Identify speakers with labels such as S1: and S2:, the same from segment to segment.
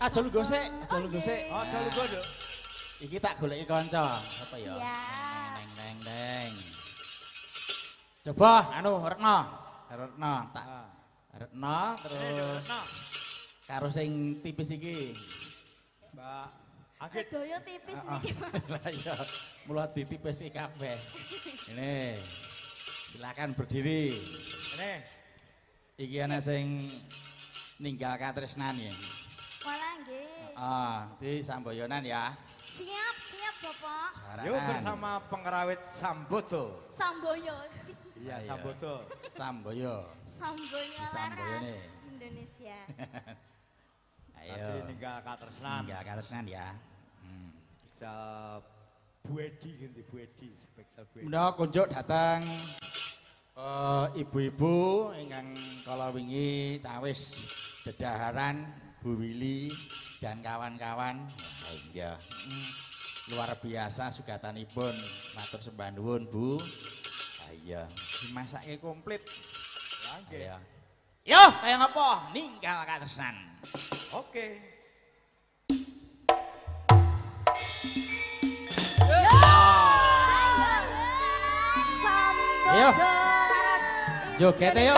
S1: Aja lungguh sik, aja lungguh sik.
S2: Aja lungguh, Nduk.
S1: Iki tak goleki kanca, apa ya?
S3: Siap.
S1: Deng. Coba anu Retno. Retno tak Retno terus karo sing tipis iki.
S2: Mbak Anggit.
S3: Sedaya tipis niki, Pak.
S1: Lah iya, mula ditipisi kabeh. Ini. Silakan berdiri.
S2: Ini.
S1: Iki ana sing ninggal katresnan ya.
S3: Malah nggih.
S1: Di Samboyonan ya.
S3: Siap, Bapak.
S2: Yuk bersama pengrawit Sambodo.
S3: Samboyo.
S2: Iya, Sambodo.
S1: Samboyo.
S3: Samboyo
S1: Samboyone.
S3: laras Indonesia.
S1: Ayo.
S2: Masih ninggal katresnan.
S1: Ninggal katresnan ya.
S2: Spesial Bu Edi ganti Bu Edi, spesial Bu Edi.
S1: Menawa kunjuk datang ibu-ibu ingkang kala wingi cawis dedaharan Bu Willy dan kawan-kawan. Ya, luar biasa sugatanipun. Matur sembah nuwun Bu. Iya, dimasake komplit.
S2: Ya.
S1: Yo, kaya ngapa? Ninggal katresnan.
S2: Oke.
S1: Ayo. Joget yo.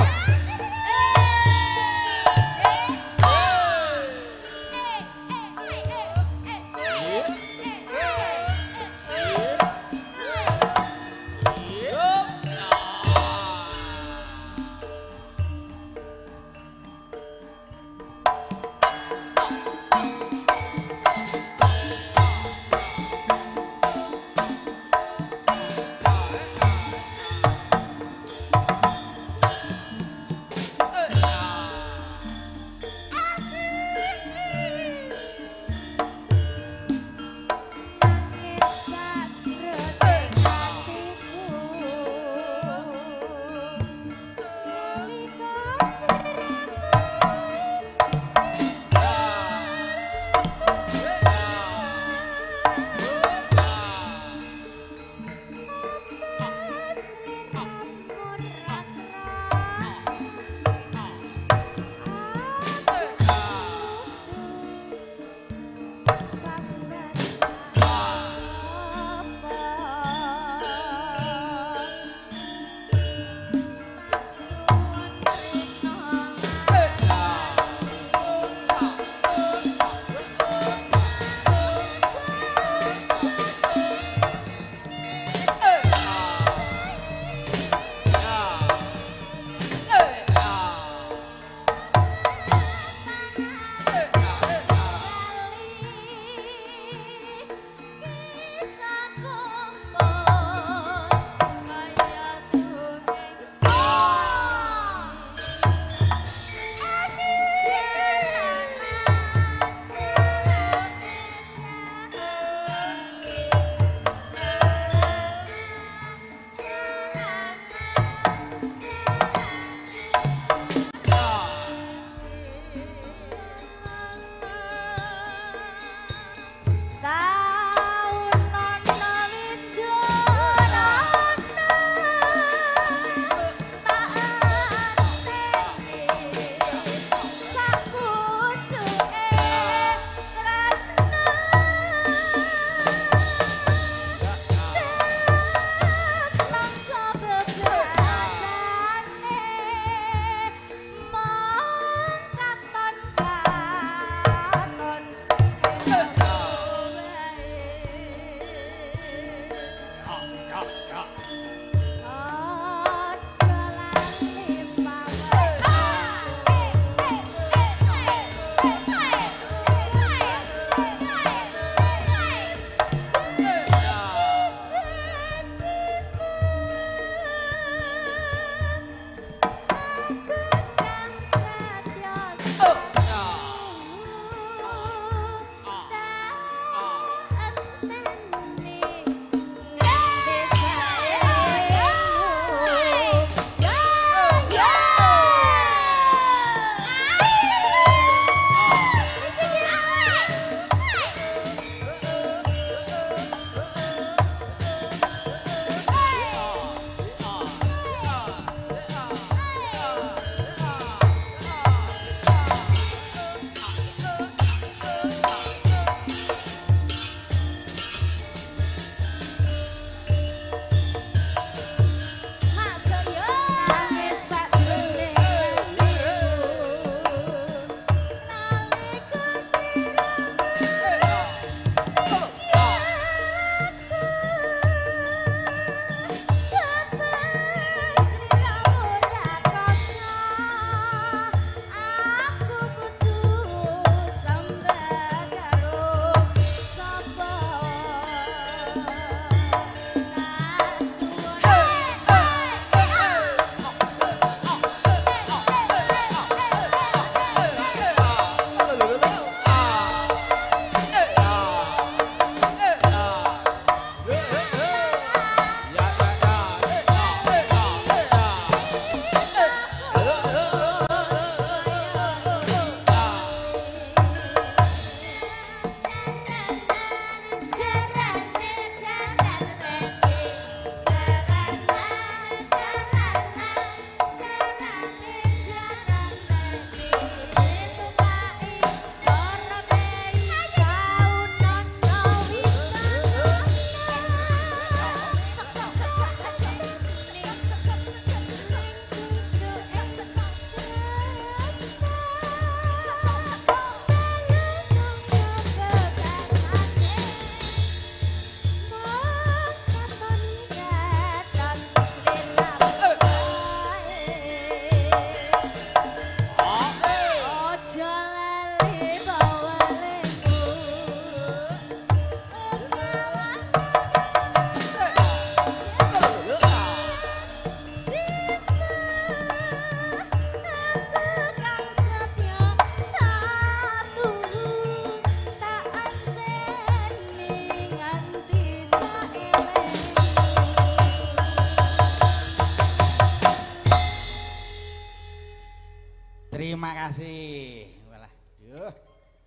S1: kasih. Walah, yuh.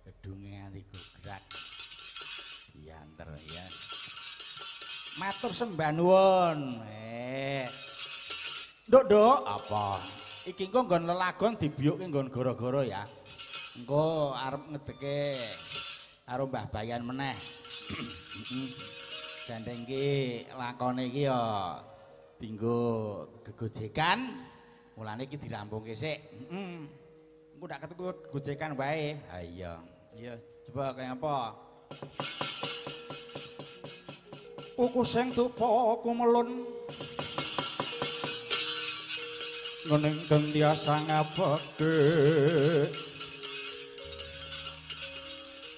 S1: Gedunge nganti gograk. Dianter ya. Matur sembah nuwun. Nduk, apa? Iki engko nggon lelagon dibiyuke nggon gara-gara ya. Engko arep ngedeke karo Mbah Bayan meneh. Gandeng iki lakone iki ya dienggo gegojekan. Mulane iki dirampungke sik. Engko ndak ketemu gegojekan wae. Ha iya. Iya, coba kaya apa? Kuku sing tupa kumelun ngening tiasa ngabake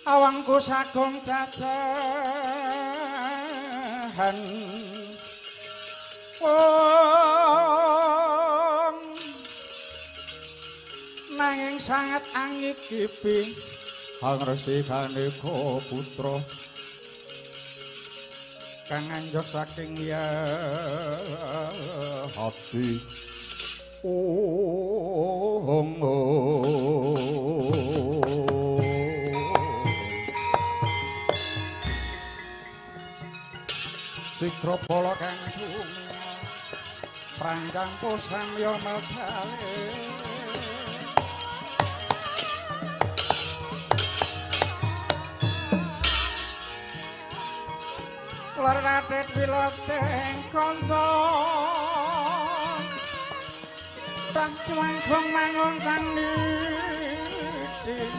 S1: awangku sagong cacahan wong nanging sangat angikipi angresikane ko putra kang anjok saking ya hati Sikropolo kang sumya pranjang posamya megale Lor ratet wiloteng kondong tak cuangkong mangun kang niti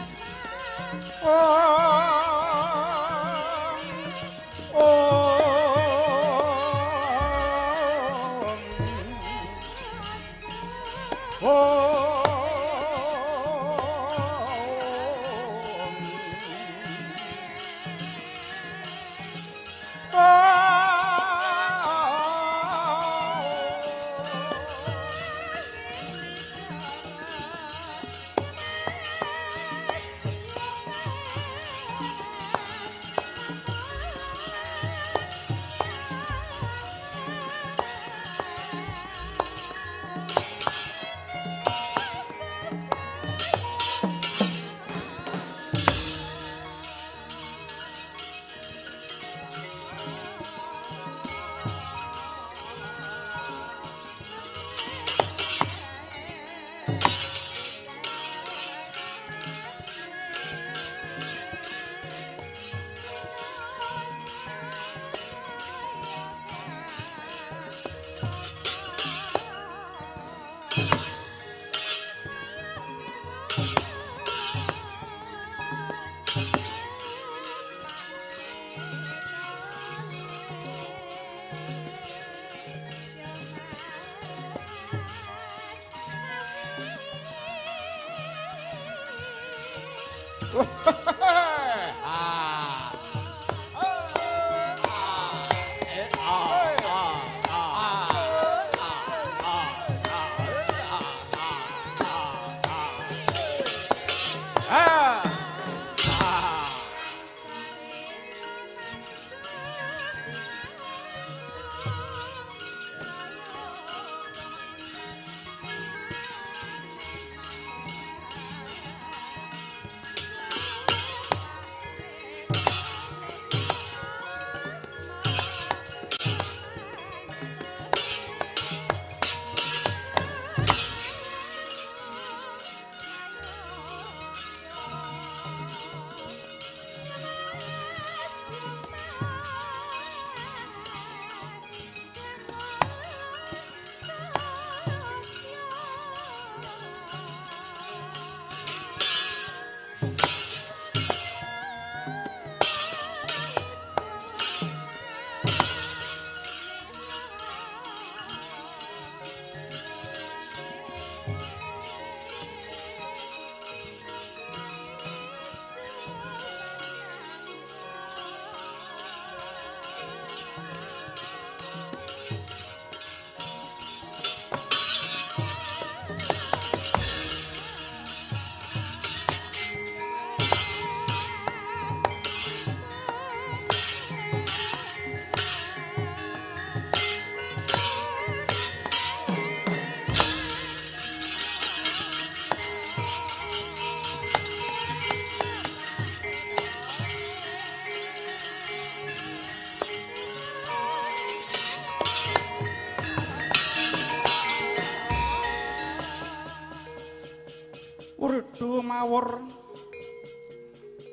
S1: awur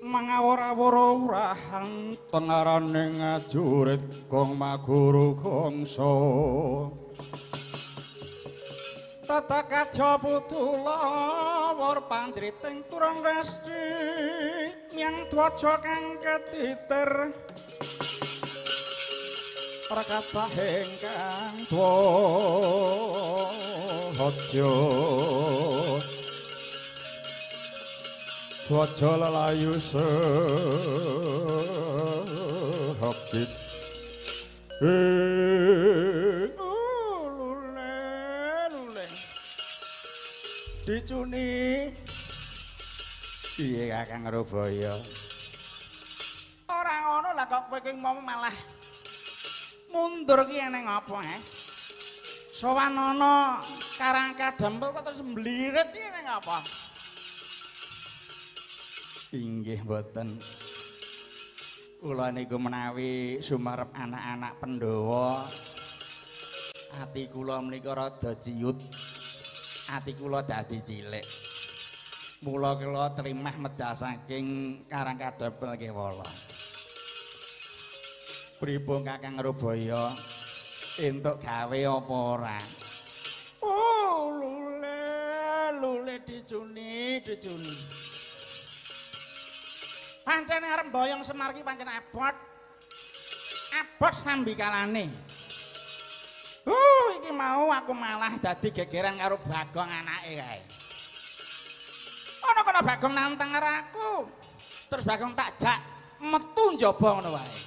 S1: mangawur-awur urahan tengaraning ajurit gong maguru gongso tata kaja putula wor panjriting turang resti yang twaja kang ketiter rakabah ingkang twaja twaja lelayu sehapit dicuni piye Kakang Rubaya ora ngono lah kok kowe ki malah mundur ki eneng apa sowan ana Karang Kadempel kok terus mblirit ki eneng apa inggih mboten kula niku menawi sumarep anak-anak Pandhawa ati kula menika rada ciut ati kula dadi cilik. Mula kula trimah medal saking Karang Kadempel kewala. Pripun Kakang Rubaya entuk gawe apa ora? Oh, lule dicuni. Pancen arep mboyong Semar ki pancen abot. Abot sambi kalane. Iki mau aku malah dadi gegeran karo Bagong anake kae. Ana kono Bagong nantang karo aku. Terus Bagong tak jak metu njaba ngono wae.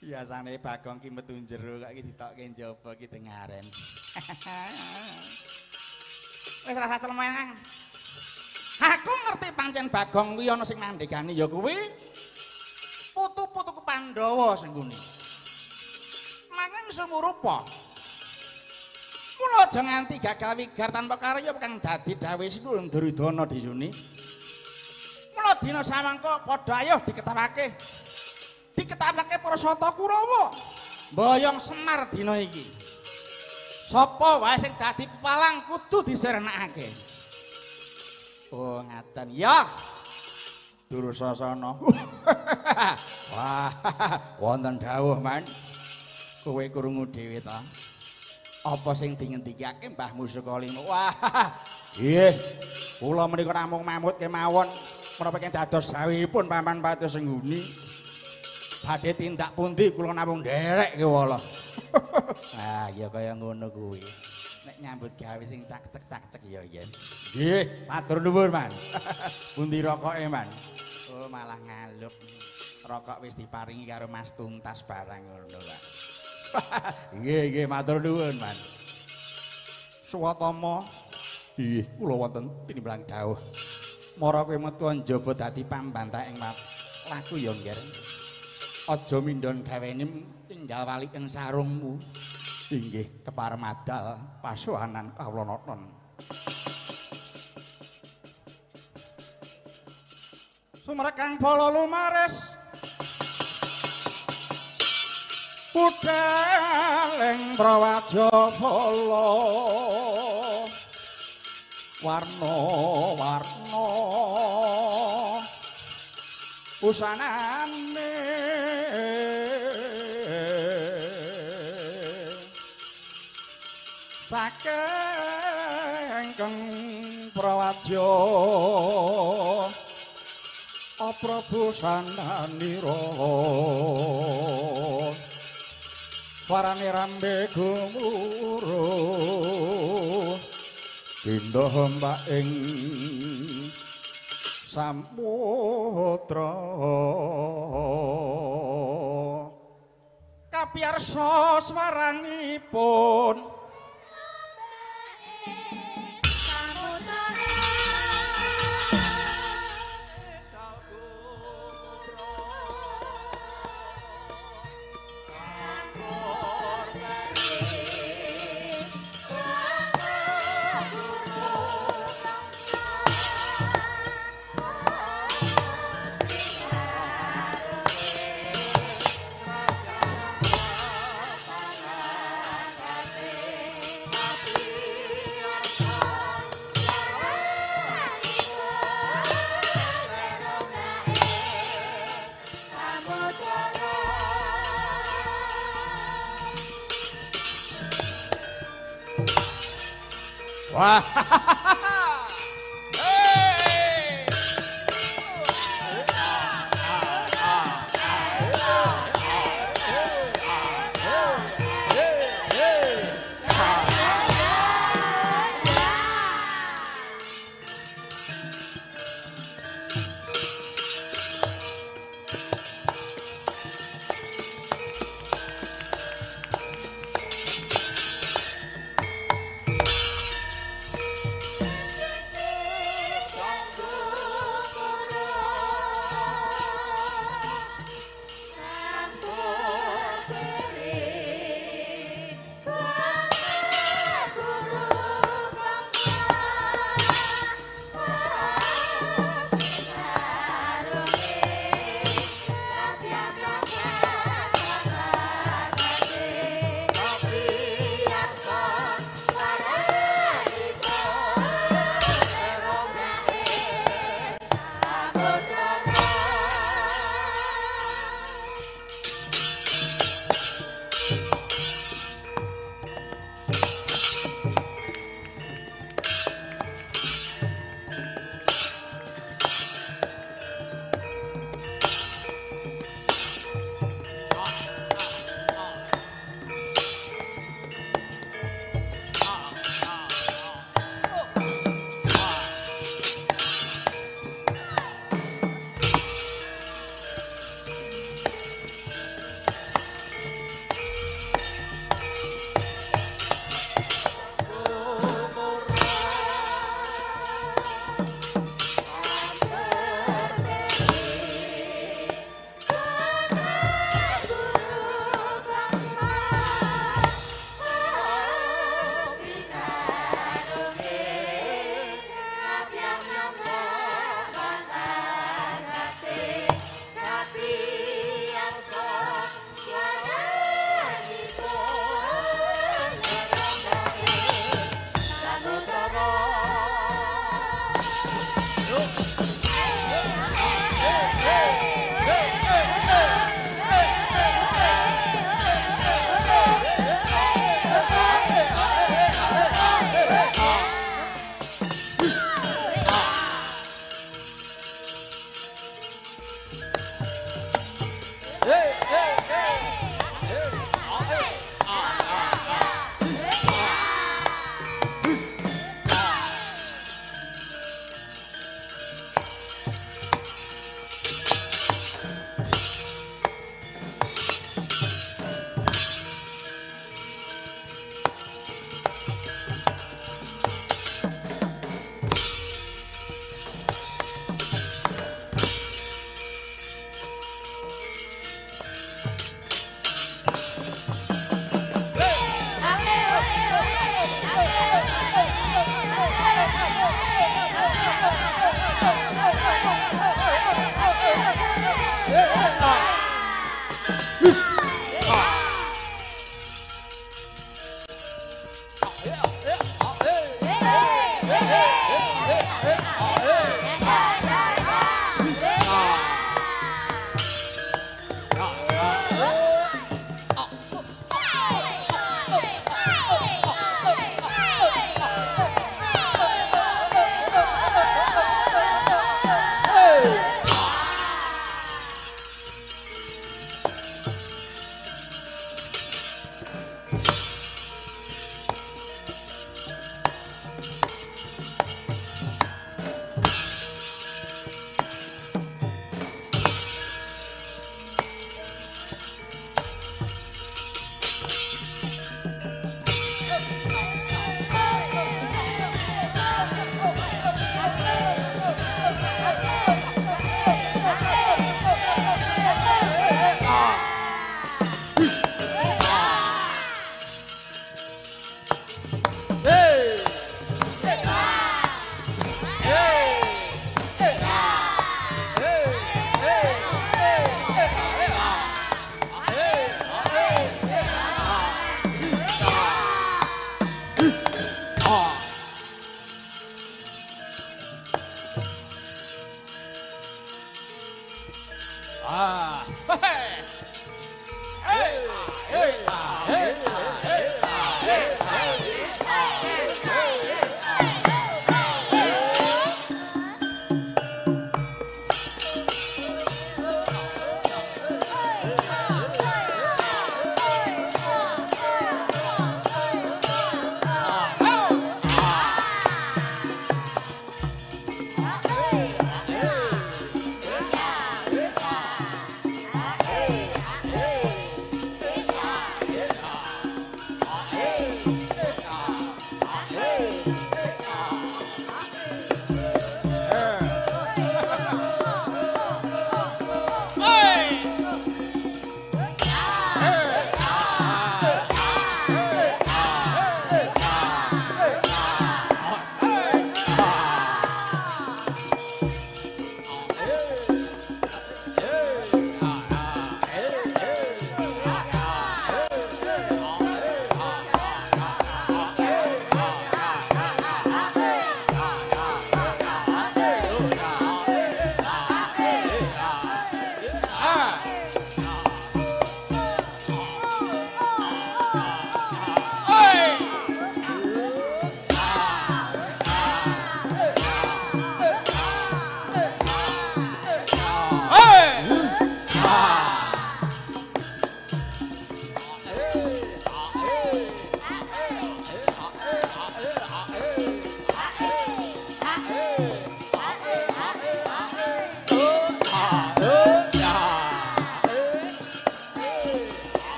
S1: Biasane Bagong ki metu njero kok iki ditokke njaba ki dengaren. Wis rasa selemayan. Aku ngerti pancen Bagong kuwi ana sing nandegani ya kuwi putu-putuku Pandhawa sing ngene. Nanging sumurupa mula aja nganti gagal wigar tanpa karya kang dadi dawuh Sinulung Duryudana disuni mula dina samangka padha ayo diketapake para sata Kurawa mboyong Semar dina iki sapa wae sing dadi pepalang kudu diserenakake oh ngaten ya Dursasana wah wonten dawuh man kowe krungu dhewe ta apa sing dingendikake Mbahmu Sukalima wah nggih kula menika namung mamut kemawon menapa keng dados dawuhipun Paman Patus Sengguni badhe tindak pundi kula namung nderek kewala ah ya kaya ngono kuwi nek nyambut gawe sing cak-cek ya yen nggih matur nuwun Man pundi rokoke Man oh malah ngalup rokok wis diparingi karo Mas Tuntas barang ngono Pak nggih matur nuwun Man. Suwatama nggih kula wonten tinimbang dawuh. Mara kowe metu njaba dadi pambantah ing laku ya nggih. Aja mindhon gawene tinggal walik ing sarungmu. Inggih keparmadal pasuhanan kawula-naton. Sumrekang bala lumares Pudeleng Prawajapala warna-warna usanane saking Prawaja aprabusananira warane rambe gumuruh pindha mbak ing samudra kapiyarsa swaranipun Wah.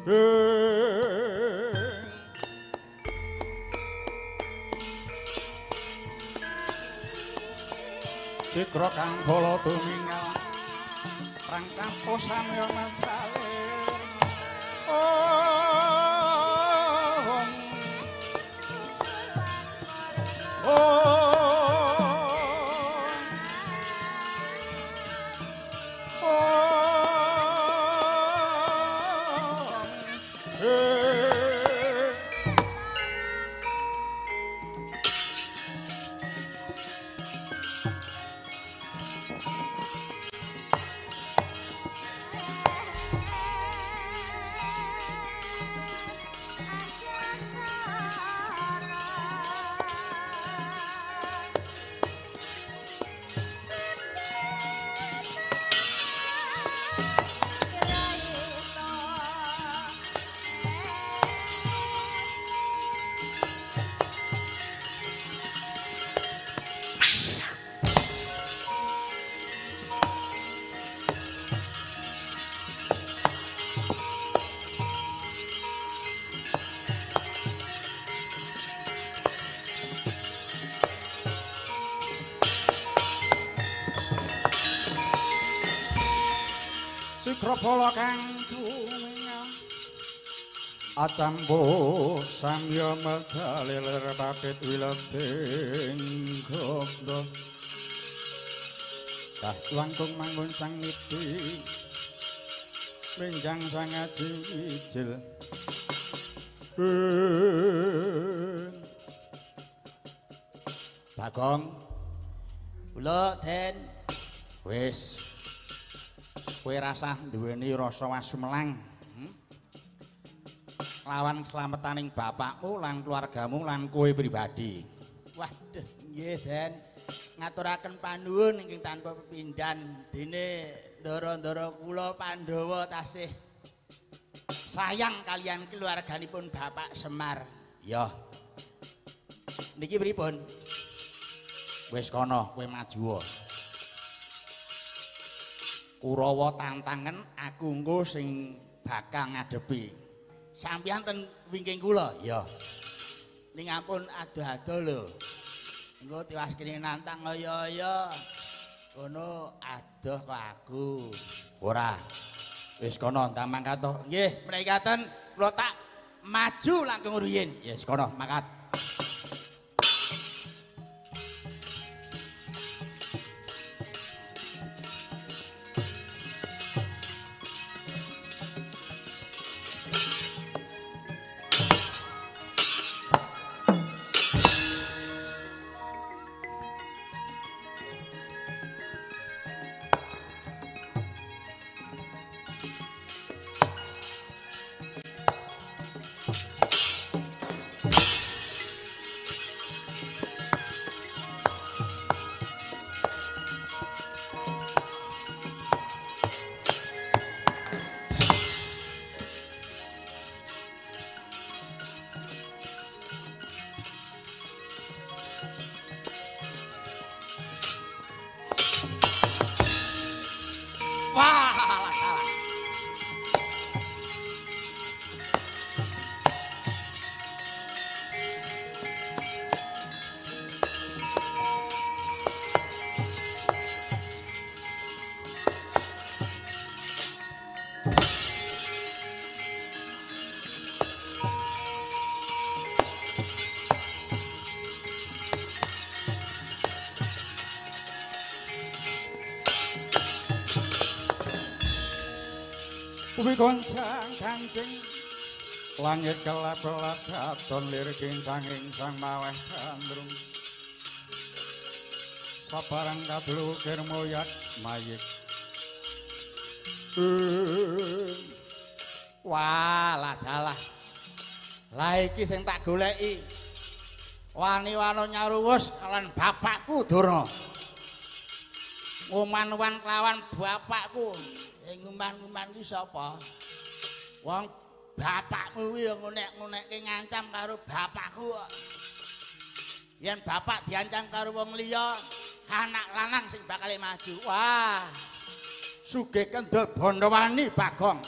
S1: Dikra kang bala tumingal rangkap samya masalir Sikrapala kang tumingal acambo samya medhalir papit wileding gogdo kah langkung manggon sang niti menjang sang aji ijil Bagong kula Den wis kowe rasah duweni rasa wasumelang lawan keselametaning bapakmu lan keluargamu lan kowe pribadi. Waduh, nggih Den. Ngaturaken panuwun ingkang tanpa pepindhan dene ndara-ndara kula Pandhawa tasih sayang kalian keluarganipun Bapak Semar. Ya. Niki pripun? Wis kono kowe maju. Kurawa tantangen aku engko sing bakal ngadepi. Sampeyan ten wingking kula, ya. Ning ampun ado-ado lho. Engko tiwas kene nantang kaya-kaya. Kono adoh kok aku. Ora. Wis kono ndang mangkat to. Nggih, menikaten kula tak maju langkung ruyin. Yes, kono mangkat. Kuwi goncang kancing langit kelap-kelap katon liriking sanging sang maweh gandrung sabarang kablukir moyak mayik walah dalah lah iki sing tak goleki wani-wano nyaruwus lan bapakku Durna nguman-uman kelawan bapakku. Nguman-nguman ki sapa? Wong bapakmu kuwi ngunek-ngunekke ngancam karo bapakku. Yen bapak diancam karo wong liya, anak lanang sing bakal maju. Wah. Sugih kendel Bondowani Bagong.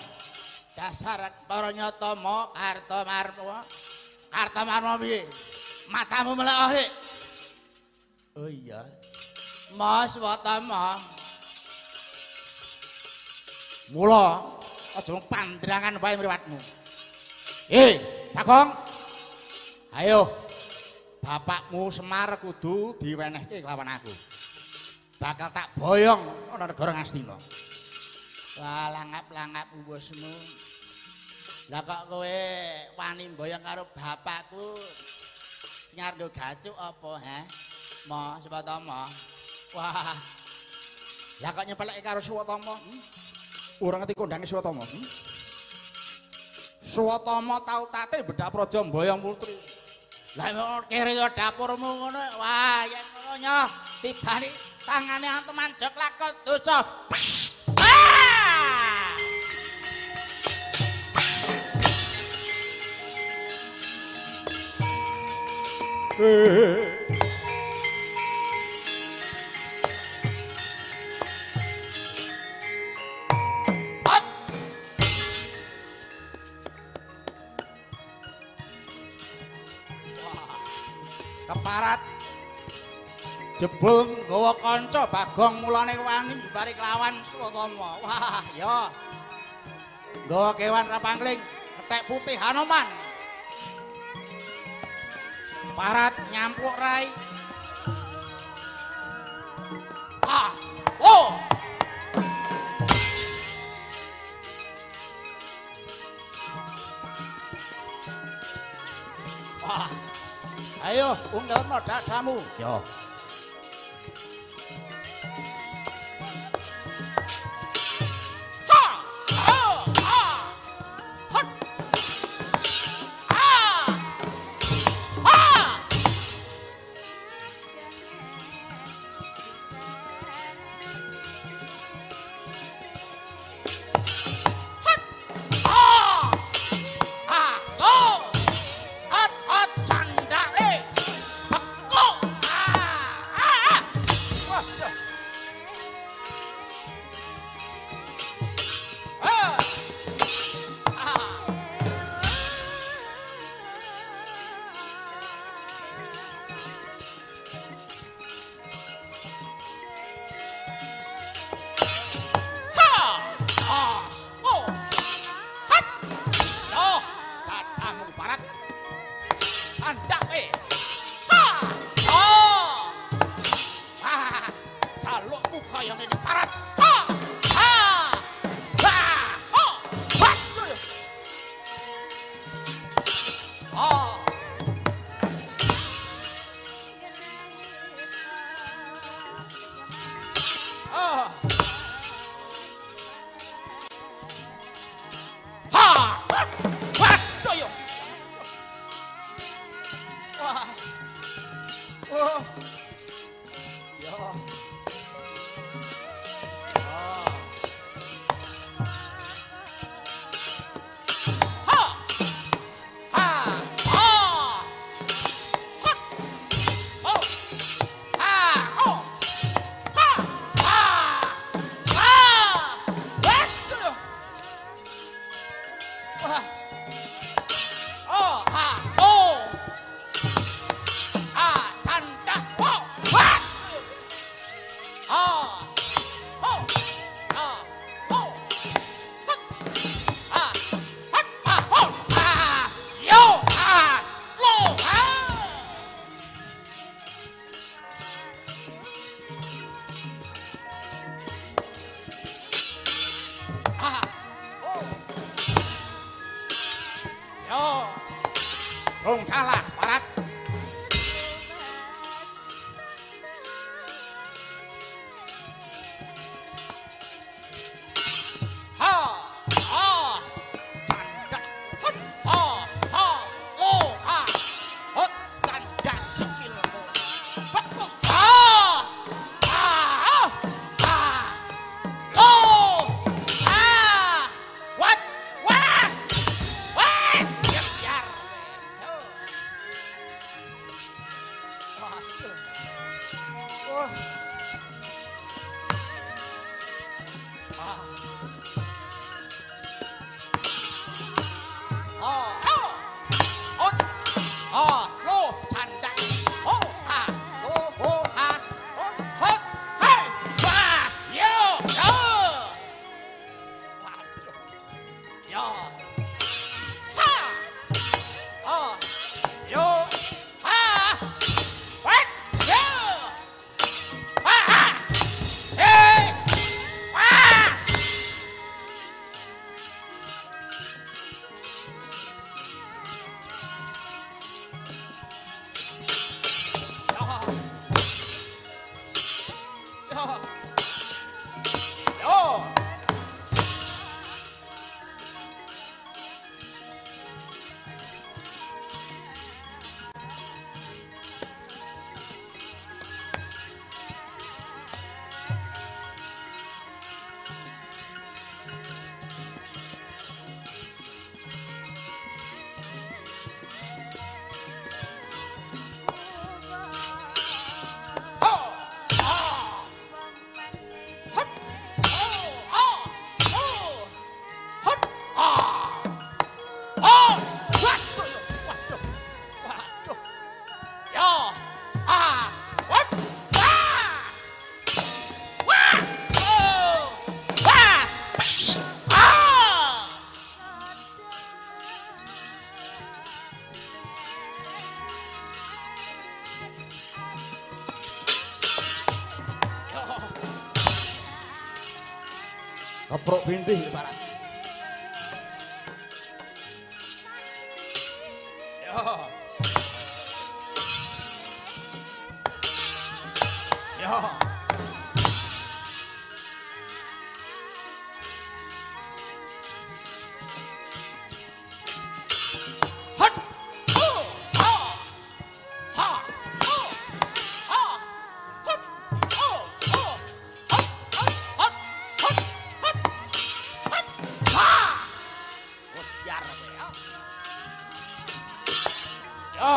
S1: Dasar para nyatama Kartamarma. Kartamarma piye? Matamu melek Dik. Oh iya. Mas Watama. Mula aja mung pandrangan wae mriwatmu. Bagong. Ayo. Bapakmu Semar kudu diwenehke kelawan aku. Bakal tak boyong ana negara Ngastina. Wah, langap-langap bosmu. Lah kok kowe wani boyong karo bapakku? Sing arep gacuk apa, ha? Mo Swatama. Wah. Lah kok nyepeleke karo Swatama? Ora ngerti kondange Swatama. Swatama tau tate bedak praja Mboyong Putri. Lah kere yo dapurmu ngono. Wah, yen ngono nyoh tibani tangane anteman jek lakon dosa. Keparat jebul nggawa kanca Bagong mulane wani mbari kelawan Swatama. Wah, ya. Nggawa kewan rapangling ketek putih Hanoman. Parat nyampuk rai. Ah, oh. Wah. Ayo, unggalno dadamu. Yo. Bung kalah parat. Ha ha canda hot ha ha lo ha hot canda sikilmu beku ha ha ha lo ha wat wat wat jar Keprok pindih Barat. Yo. Yo. Hot. Oh. Ha. Ha. Oh. Ha. Hot. Oh. Oh. Hot. Hot. Hot. Hot. Hot. Ha. Wes biar ya. Yo.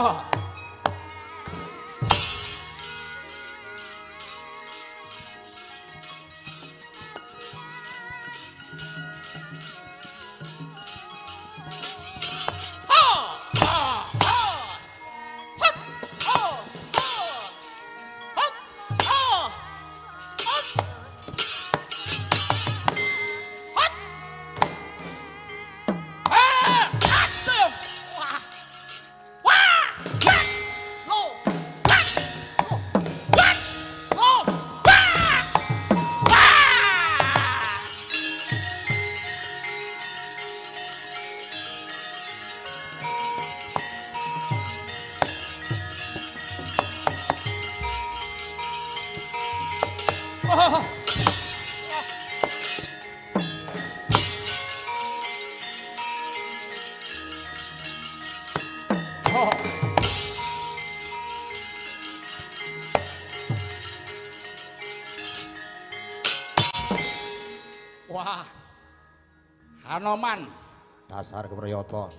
S1: Wah, Hanoman, dasar kepriyata.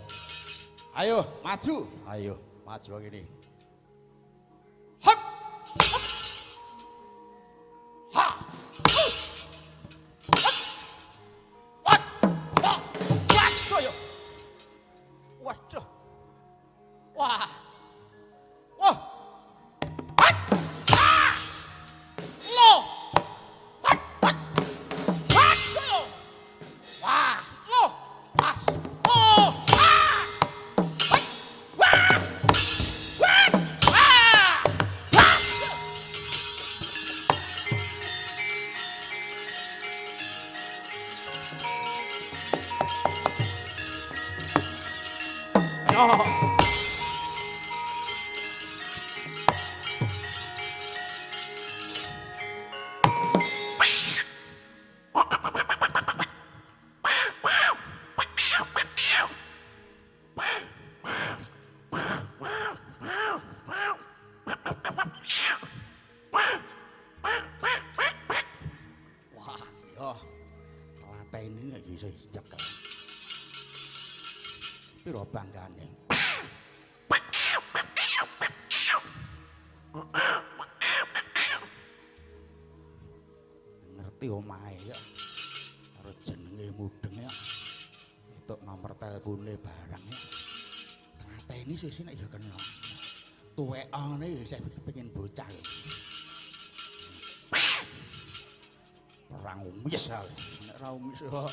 S1: Ayo maju, ayo maju gini. Hop, hop, ha, hop, hop, waduh, waduh, wah, wah, hop, ha, lo. Ini nggak bisa hijab kan? Piro banggane. Ngerti omahe ya. Karo jenenge mudeng ya. Entuk nomor telepone barang ya. Ternyata ini sih nek ya kenal. Tuwekane ya sik pengen bocah. Perang umis ya. Nek ra umis kok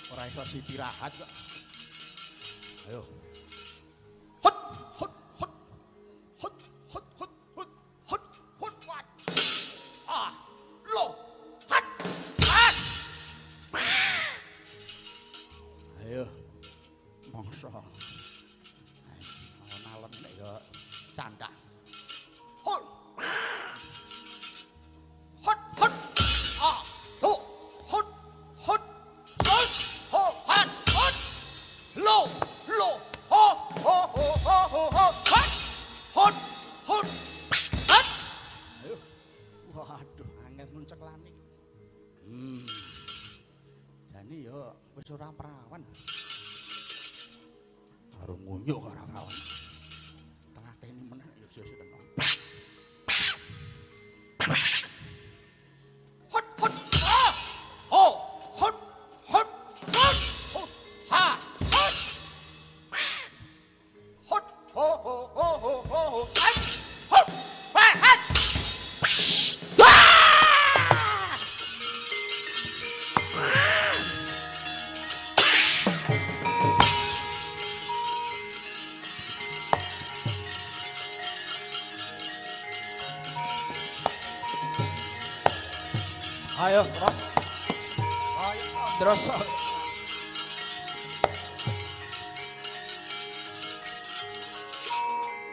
S1: Ora iso istirahat kok. Ayo. Hut hut hut. Hut hut hut hut hut hut wat. Ah, lo. Hat. Hat. Ayo. Mongso. Alon-alon nek yo candhak. Hut. Hut hut. Ah, lo. Hut hut. Hut. Ho hat. Hut. Lo. Lo. Ho ho ho ho ho ho. Hut. Hut. Hut. Hut. Ayo. Waduh, angel munceklane. Jane yo wis ora perawan. Karo nguyuk ora perawan. Telateni meneh yo sesuk tenan. Hut hut. Ah. Ho. Hut. Hut. Hut. Hut. Ha. Hut. Hut. Ho ho ho ho ho ho. Hut. Hut. Ha. Hut. Ayo, Rob. Ayo, terus.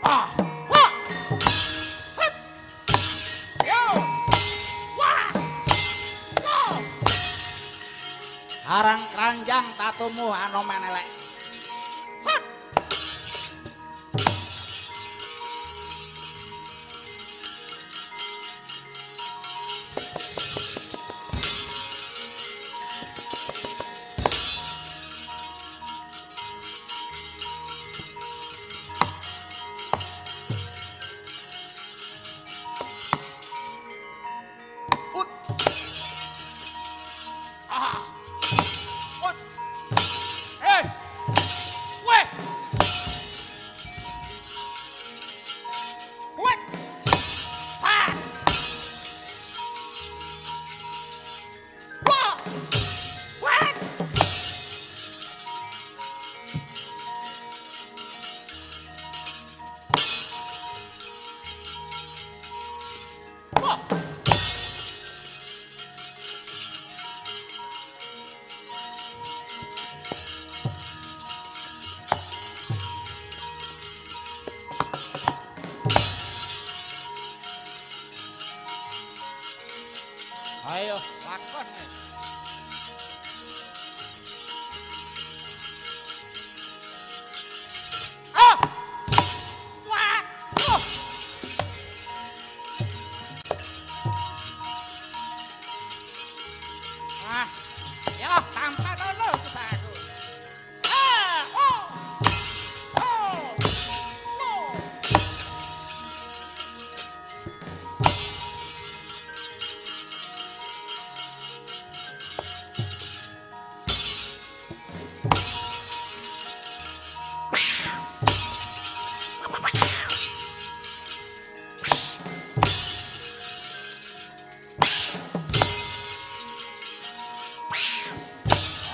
S1: Ah, wah. Hut. Yo. Wah. Go. Arang keranjang tatumu anu menelek. Hut. Ut. Ah. Ut. Eh. Weh. Weh. Ha. Wah. Weh. Wah. Ayo, lakon. Ah! Wah! Oh! Ah, ya tanpa dulu aku. Ah! Oh! Oh! No!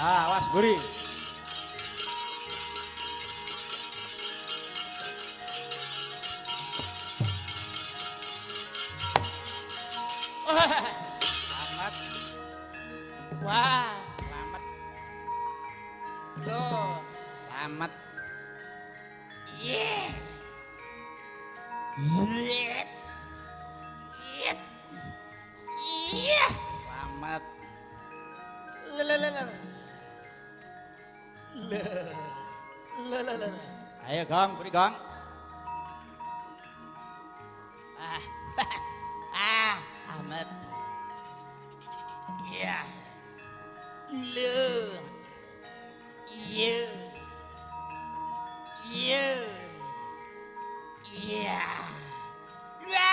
S1: Ah, awas guri. Selamat. Wah, selamat. Loh, selamat. Yeah. Yeah. Yeah. Yeah. Selamat. Lalalala. Lalalala. Ayo Gong, beri Gong. Ah. Ah, Ahmad. Ya. Lu. You. You. Ya. Ya.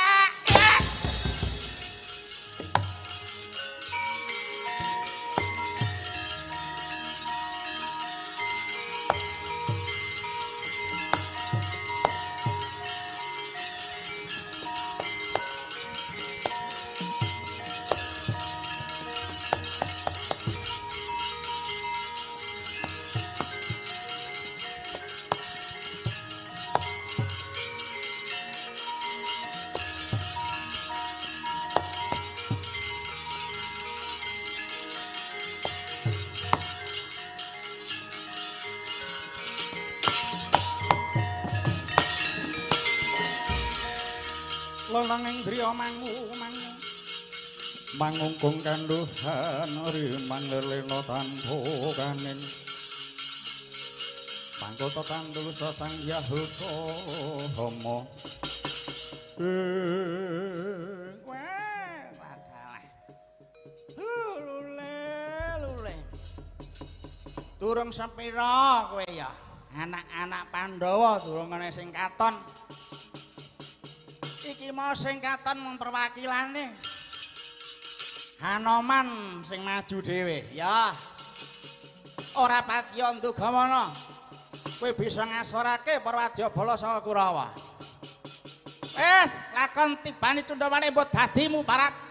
S1: nanging driya mangungkung kanduhan rimang lelena tanpa kanin pangkota tandul sasang yahuta homo lule durung sepira kowe ya anak-anak Pandhawa durung ana sing katon iki mau sing katon mung perwakilane Hanoman sing maju dhewe ya ora patiya ndugamana kowe bisa ngasorake para wadyabala saka Kurawa wis lakon tibane Cundamani mbok dadimu parat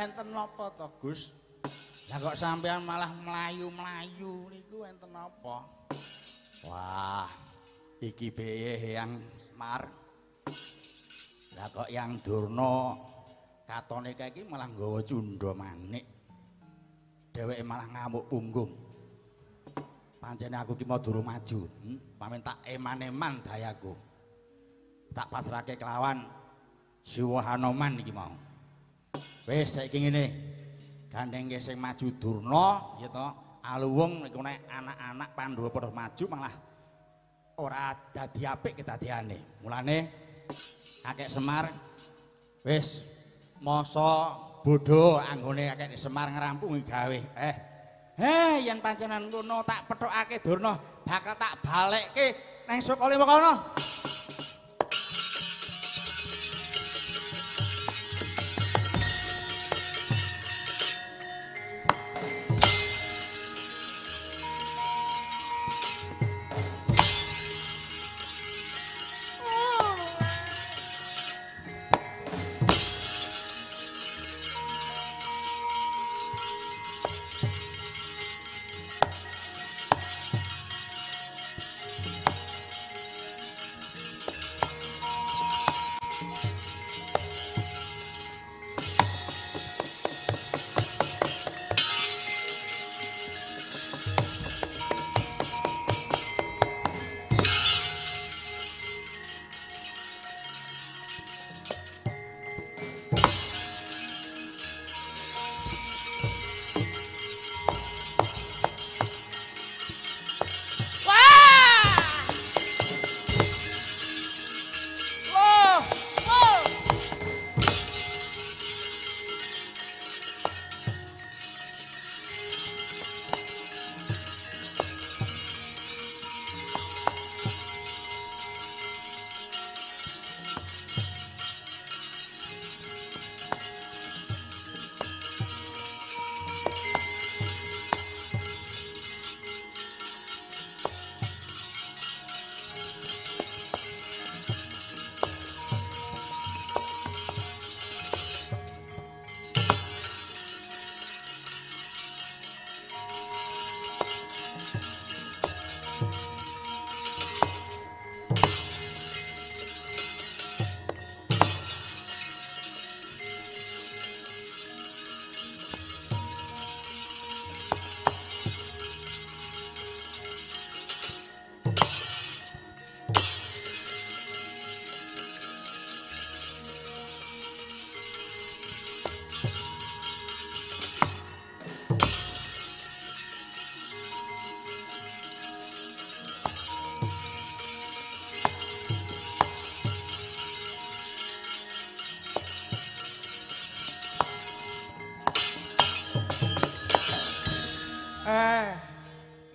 S1: enten napa to Gus? Lah kok sampean malah mlayu-mlayu niku enten napa? Wah, iki beye yang Semar. Lah kok yang Durna katone kae iki malah nggawa Cundamanik. Dheweke malah ngamuk punggung. Pancene aku ki mau durung maju, pamen tak eman-eman dayaku. Tak pasrahke kelawan Siwa Hanoman iki mau. Wis saiki ngene. Gandengke sing maju Durna ya to. Aluwung niku nek anak-anak Pandhawa padha maju malah ora dadi apik kedadeane. Mulane Kakek Semar wis masa bodho anggone Kakek Semar ngrampungi gawe. Yen pancenan ngono tak pethokake Durna bakal tak balekke nang Sukalima kono.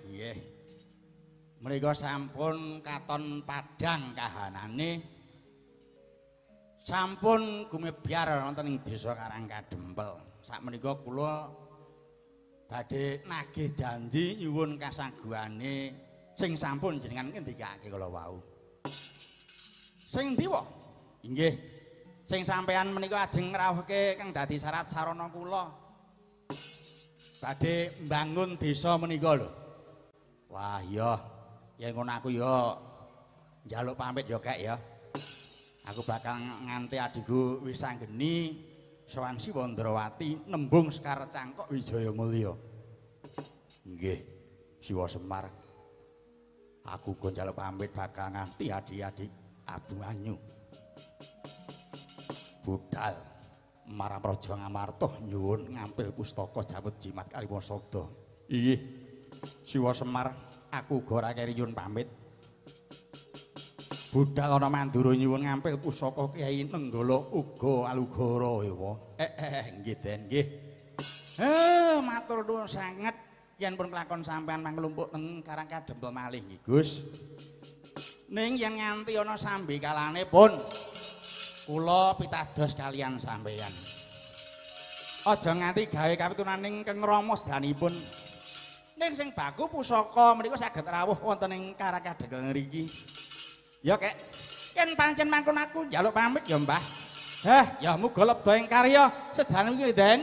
S1: Nggih. Menika sampun katon padhang kahanane sampun gumebyar wonten ing desa Karangkadempel. Sakmenika kula badhe nagih janji nyuwun kasaguhane sing sampun jenengan ngendikake kala wau. Sing ndi wae? Inggih. Sing sampeyan menika ajeng ngrawuhke kang dadi syarat sarana kula. Badhe mbangun desa menika lho. Wah, iya. Yen ngono aku ya njaluk pamit ya, Kek ya. Aku bakal nganti adikku wis anggeni sowan Siwandrawati nembung Sekar Cangkok Wijaya Mulya. Nggih, Siwa Semar. Aku uga njaluk pamit bakal nganti adik-adik Abu Anyu. Budal marang Praja Ngamarta nyuwun ngampil pustaka Jawet Jimat Kaliwasada. Inggih, Siwa Semar, aku uga ora keri nyuwun pamit. Budal ana Mandura nyuwun ngampil pusaka Kyai Nenggala uga alugara ya apa. Nggih Den nggih. Matur nuwun sanget yen pun kelakon sampean manglumpuk teng Karangkadempel malih nggih Gus. Ning yen nganti ana sambi kalane pun kula pitados kalian sampeyan. Aja nganti gawe kapitunaning Kang Rama sedanipun. Ning sing baku pusaka menika saged rawuh wonten ing Karangkadempel ngriki. Ya Kek, yen pancen mangkon aku njaluk pamit ya Mbah. Ya muga lebda ing karya sedalu iki Den.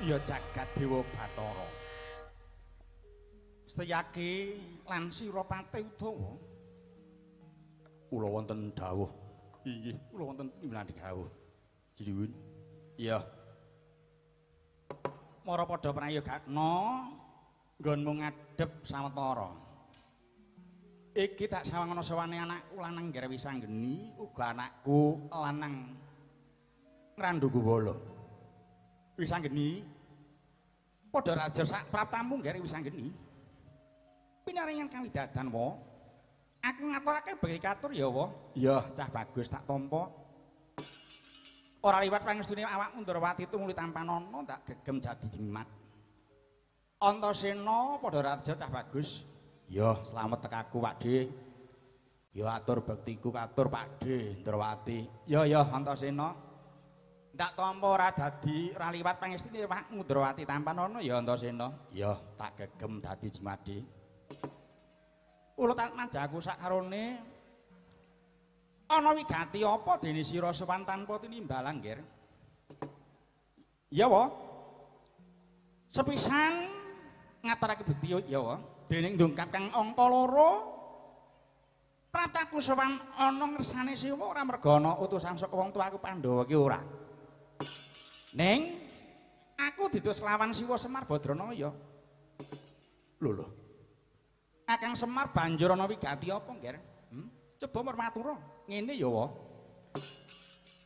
S1: Ya jagat Dewa Bathara. Setyaki lan sira pate Udawa. Kula wonten dawuh. Inggih, kula wonten pimpinan dawuh. Jinuwun. Iya. Mara padha prayogakna nggonmu ngadhep sawetara. Iki tak sawangono sawane anakku lanang Ngger Wisanggeni, uga anakku lanang Ngrandu Guwala. Wisanggeni padha raja sak praptamu Ngger Wisanggeni. Pinaringan kawidadan wa. Aku ngaturake bagi katur ya wa. Ya cah bagus tak tampa. Ora liwat pangestune awakmu Ndrawati tumuli tampanana tak gegem jadi jimat. Antasena padha raja cah bagus. Ya slamet tekaku Pakde. Ya atur bektiku katur Pakde Ndrawati. Ya Antasena. Ndak tampa ora dadi ora liwat pangestune awakmu Ndrawati tampanana ya Antasena. Ya tak gegem dadi jimade. Urutan majaku sakarone ana wigati apa dene sira sowan tanpa tinimbalan, Nger? Ya, wa. Sepisan ngaturake bukti ya, wa. Dening ndungkap kang angka 2 prataku sowan ana ngersane Siwa ora merga ana utusan saka wong tuaku Pandhawa ki ora. Ning aku ditus lawan Siwa Semar Badranaya. Lho. Kakang Semar banjur ana wigati apa, Nger? Coba mermatura. Ngene ya, wa.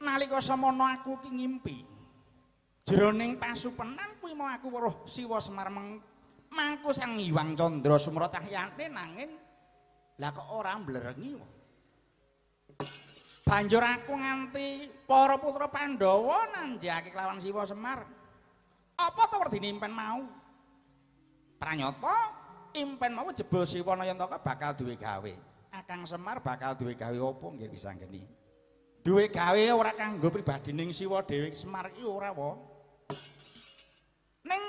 S1: Nalika samana aku ki ngimpi. Jroning pasupenan kuwi mau aku weruh Siwa Semar mangku Sang Hyang Candra Sumra cahyane nanging lah kok ora mblerengi, wa. Banjur aku nganti para putra Pandhawa nanjake kelawan Siwa Semar. Apa to werdine impen mau? Pranyata impen mau jebul Siwa Nayantaka bakal duwe gawe. Kakang Semar bakal duwe gawe apa Ngger Wisanggeni? Duwe gawe ora kanggo pribadining Siwa dhewe Semar iki ora, wa. Ning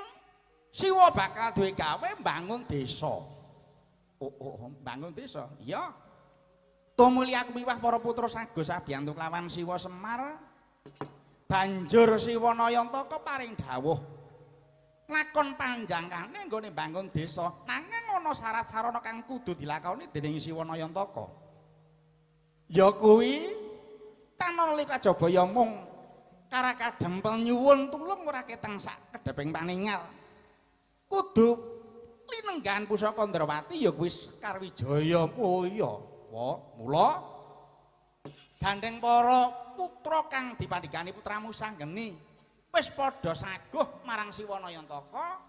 S1: Siwa bakal duwe gawe mbangun desa. Mbangun desa. Iya. Tumuli aku miwah para putra sagus sabiyantu lawan Siwa Semar. Banjur Siwa Nayantaka paring dawuh lakon panjangkane nggone mbangun desa nanging ana syarat-sarana kang kudu dilakoni dening Siwa Nayantaka. Ya kuwi tanalika Jabaya mung karaka dempel nyuwun tulung ora keteng sak kedheping paningal. Kudu linenggan pusaka Ndrawati ya kuwi Sekar Wijaya Mulya. Wa, mula gandeng para putra kang dipandhigani putramu Sanggeni wis padha saguh marang Siwa Nayantaka.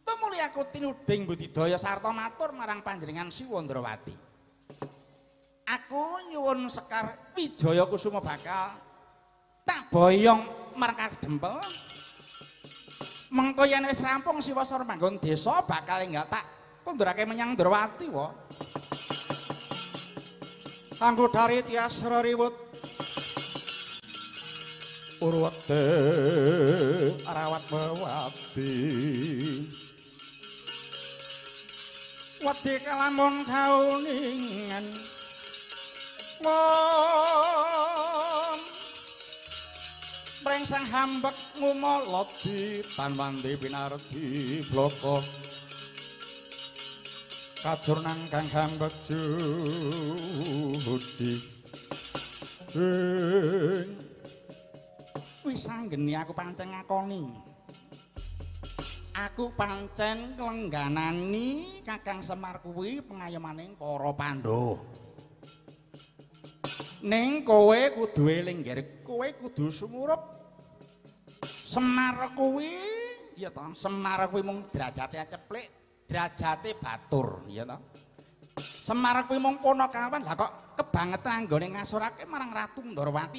S1: Tumuli aku tinuding budidaya sarta matur marang panjenengan Siwa Ndrawati. Aku nyuwun Sekar Wijaya Kusuma bakal tak boyong marang kadempel. Mengko yen wis rampung Siwa Semar manggon desa bakal enggal tak kundurake menyang Ndrawati, wa. Kanggo dari tiasra riwut Urwete arawat mewati wedi kalamun kauningan wong brengsang hambek ngumolot di tanwandi pinardi bloko kajurnan kang hambek judi Wisanggeni aku pancen ngakoni. Aku pancen nglengganani Kakang Semar kuwi pengayemaning para Pandhawa. Ning kowe kudu eling, Nger, kowe kudu sumurup. Semar kuwi, ya ta, Semar kuwi mung derajate aceplik, derajate batur, ya ta. Semar kuwi mung Panakawan, lah kok kebangetan anggone ngasurake marang Ratu Ndrawati.